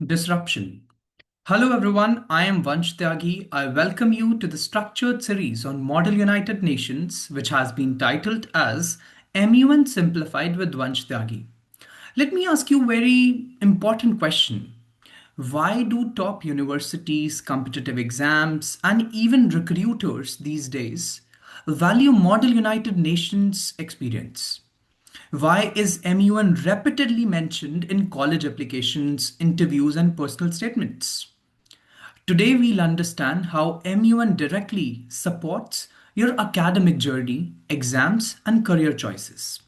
Disruption. Hello everyone, I am Vansh Tyagi. I welcome you to the structured series on Model United Nations, which has been titled as MUN Simplified with Vansh Tyagi. Let me ask you a very important question. Why do top universities, competitive exams, and even recruiters these days value Model United Nations experience? Why is MUN repeatedly mentioned in college applications, interviews, and personal statements? Today, we'll understand how MUN directly supports your academic journey, exams, and career choices.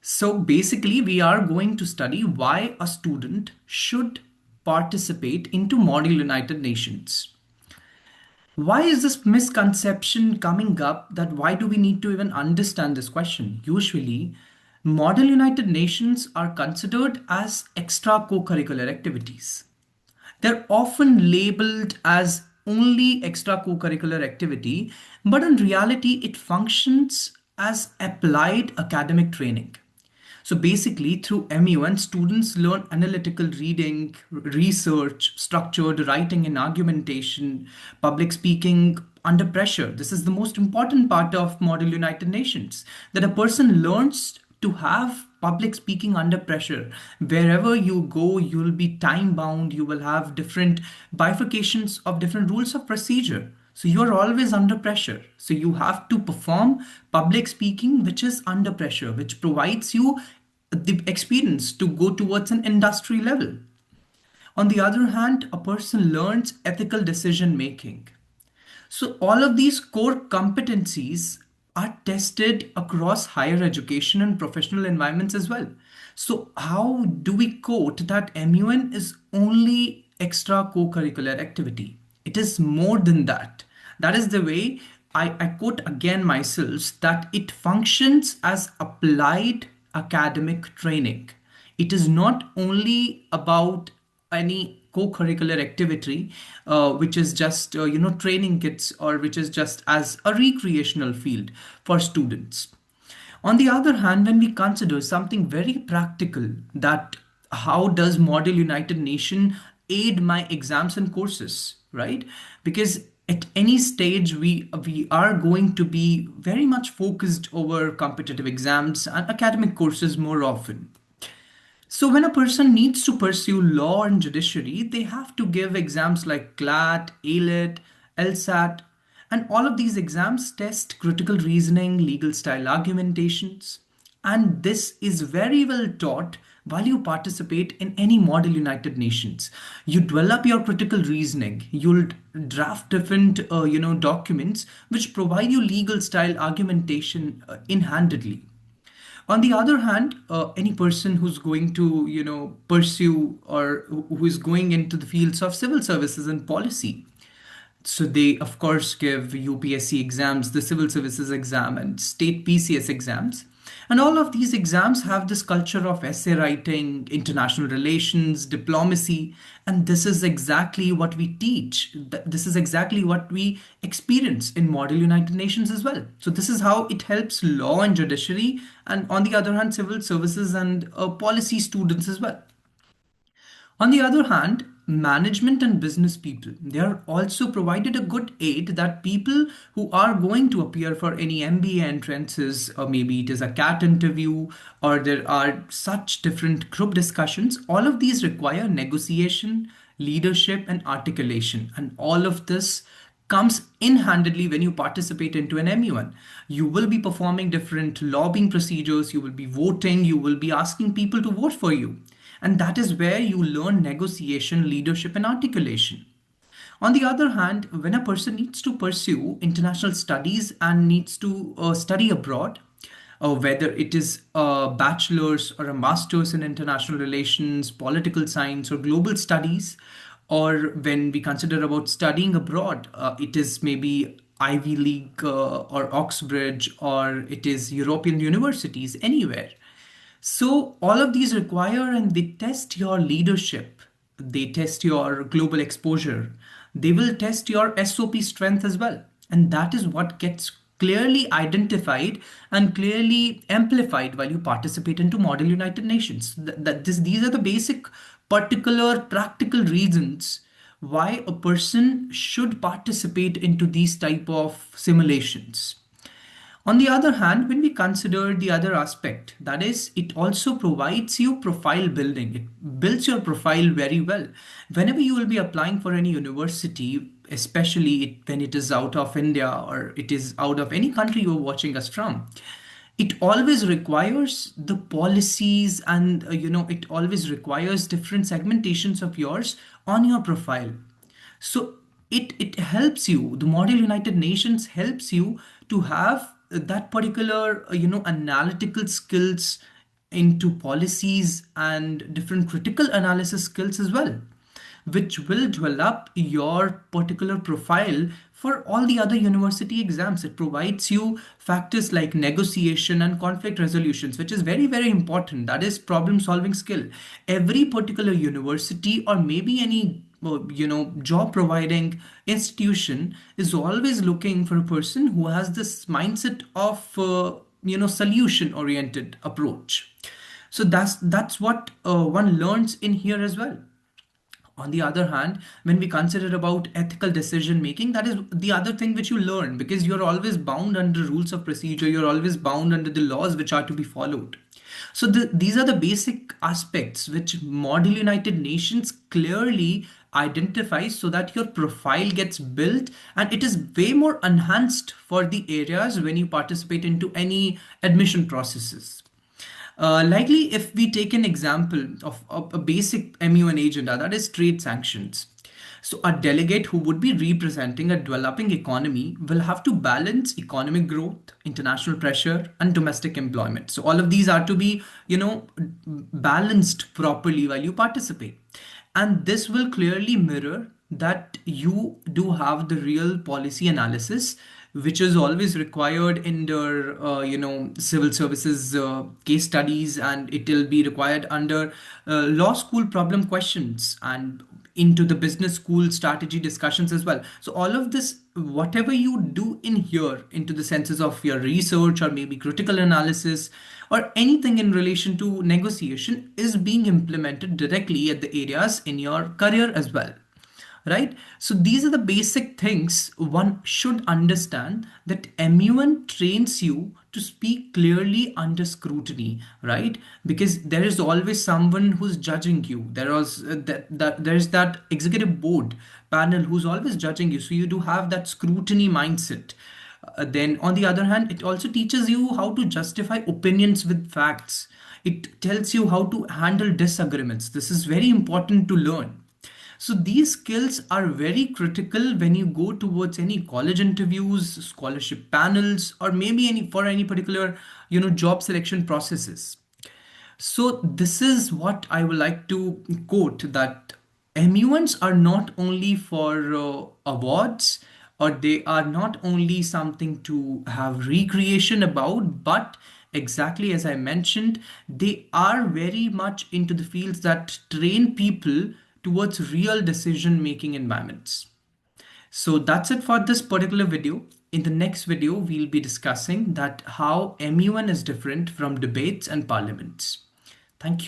So, basically, we are going to study why a student should participate into Model United Nations. Why is this misconception coming up that why do we need to even understand this question? Usually, Model United Nations are considered as extra co-curricular activities. They're often labeled as only extra co-curricular activity, but in reality, it functions as applied academic training. So basically, through MUN, students learn analytical reading, research, structured writing and argumentation, public speaking under pressure. This is the most important part of Model United Nations, that a person learns to have public speaking under pressure. Wherever you go, you'll be time bound, you will have different bifurcations of different rules of procedure. So you're always under pressure. So you have to perform public speaking, which is under pressure, which provides you the experience to go towards an industry level. On the other hand, a person learns ethical decision making. So all of these core competencies are tested across higher education and professional environments as well. So how do we quote that MUN is only extra co-curricular activity? It is more than that. That is the way I quote again myself, that it functions as applied academic training. It is not only about any co-curricular activity which is just training kits, or which is just as a recreational field for students. On the other hand, when we consider something very practical, that how does Model United Nation aid my exams and courses, right? Because at any stage we are going to be very much focused over competitive exams and academic courses more often. So when a person needs to pursue law and judiciary, they have to give exams like CLAT, ALET, LSAT, and all of these exams test critical reasoning, legal style argumentations, and this is very well taught while you participate in any Model United Nations. You develop your critical reasoning. You'll draft different, documents which provide you legal style argumentation in handedly. On the other hand, any person who's going to, pursue, or who is going into the fields of civil services and policy, so they, of course, give UPSC exams, the civil services exam, and state PCS exams. And all of these exams have this culture of essay writing, international relations, diplomacy, and this is exactly what we teach. This is exactly what we experience in Model United Nations as well. So this is how it helps law and judiciary, and on the other hand, civil services and policy students as well. On the other hand, management and business people, they are also provided a good aid, that people who are going to appear for any MBA entrances, or maybe it is a CAT interview, or there are such different group discussions, all of these require negotiation, leadership, and articulation. And all of this comes in handedly when you participate into an MUN. You will be performing different lobbying procedures, you will be voting, you will be asking people to vote for you. And that is where you learn negotiation, leadership, and articulation. On the other hand, when a person needs to pursue international studies and needs to study abroad, whether it is a bachelor's or a master's in international relations, political science, or global studies, or when we consider about studying abroad, it is maybe Ivy League or Oxbridge, or it is European universities, anywhere. So all of these require, and they test your leadership, they test your global exposure, they will test your SOP strength as well. And that is what gets clearly identified and clearly amplified while you participate into Model United Nations. These are the basic particular practical reasons why a person should participate into these type of simulations. On the other hand, when we consider the other aspect, that is, it also provides you profile building. It builds your profile very well. Whenever you will be applying for any university, especially when it is out of India or it is out of any country you're watching us from, it always requires the policies and it always requires different segmentations of yours on your profile. So it helps you, the Model United Nations helps you to have that particular analytical skills into policies and different critical analysis skills as well, which will develop your particular profile for all the other university exams. It provides you factors like negotiation and conflict resolutions, which is very, very important. That is problem solving skill. Every particular university or maybe any job providing institution is always looking for a person who has this mindset of solution oriented approach. So that's what one learns in here as well. On the other hand, when we consider about ethical decision making, that is the other thing which you learn, because you're always bound under rules of procedure, you're always bound under the laws which are to be followed. So these are the basic aspects which Model United Nations clearly identifies, so that your profile gets built and it is way more enhanced for the areas when you participate into any admission processes. Likely, if we take an example of a basic MUN agenda, that is trade sanctions. So, a delegate who would be representing a developing economy will have to balance economic growth, international pressure, and domestic employment. So, all of these are to be, balanced properly while you participate. And this will clearly mirror that you do have the real policy analysis, which is always required in their civil services case studies, and it will be required under law school problem questions and into the business school strategy discussions as well. So all of this, whatever you do in here into the senses of your research or maybe critical analysis or anything in relation to negotiation, is being implemented directly at the areas in your career as well, right? So these are the basic things one should understand, that MUN trains you to speak clearly under scrutiny, right? Because there is always someone who's judging you. There's that executive board panel who's always judging you, so you do have that scrutiny mindset. Then on the other hand, it also teaches you how to justify opinions with facts. It tells you how to handle disagreements. This is very important to learn. So these skills are very critical when you go towards any college interviews, scholarship panels, or maybe any particular job selection processes. So this is what I would like to quote, that MUNs are not only for awards, or they are not only something to have recreation about, but exactly as I mentioned, they are very much into the fields that train people towards real decision making environments. So that's it for this particular video. In the next video, we'll be discussing that how MUN is different from debates and parliaments. Thank you.